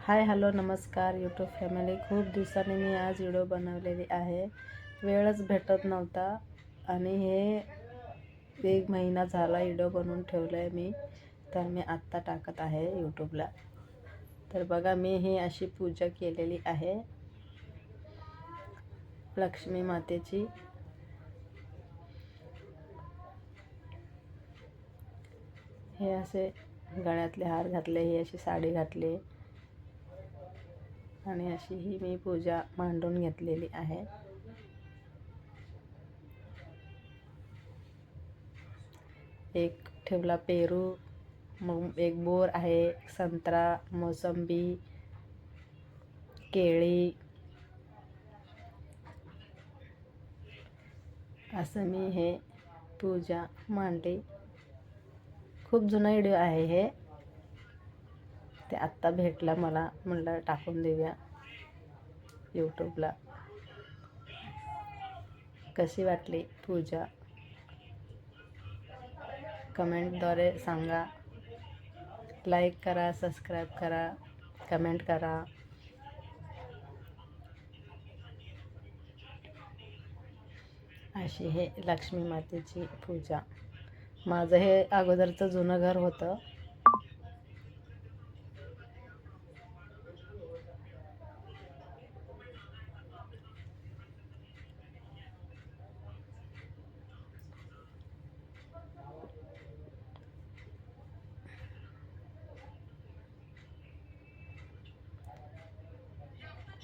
Hi hello नमस्कार YouTube family. खूप दिवसांनी मी आज व्हिडिओ बनवलेली आहे. वेळच भेटत नव्हता आणि हे 1 महिना झाला व्हिडिओ बनवून ठेवलं आहे मी, तर मी आत्ता टाकत आहे यूट्यूबला. तर बघा, मी ही अशी पूजा केलेली आहे लक्ष्मी मातेची. हे असे गळ्यातले हार घातले, ही अशी साडी घातली आणि अशी ही मी पूजा मांडून घेतलेली आहे. एक ठेवला पेरू, मग एक बोर आहे, संत्रा, मोसंबी, केळी, असं मी हे पूजा मांडली. खूप जुना व्हिडिओ आहे हे, ते आत्ता भेटला मला, म्हणलं टाकून देऊया यूट्यूबला. कशी वाटली पूजा कमेंटद्वारे सांगा. लाईक करा, सबस्क्राईब करा, कमेंट करा. अशी हे लक्ष्मी मातेची पूजा. माझं हे अगोदरचं जुनं घर होतं.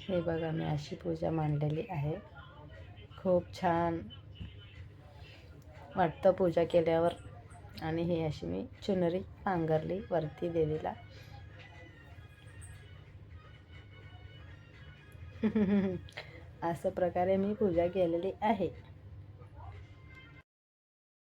हे बघा, मी अशी पूजा मांडलेली आहे. खूप छान वाटतं पूजा केल्यावर. आणि ही अशी मी चुनरी पांघरली वरती देवीला. असं प्रकारे मी पूजा केलेली आहे.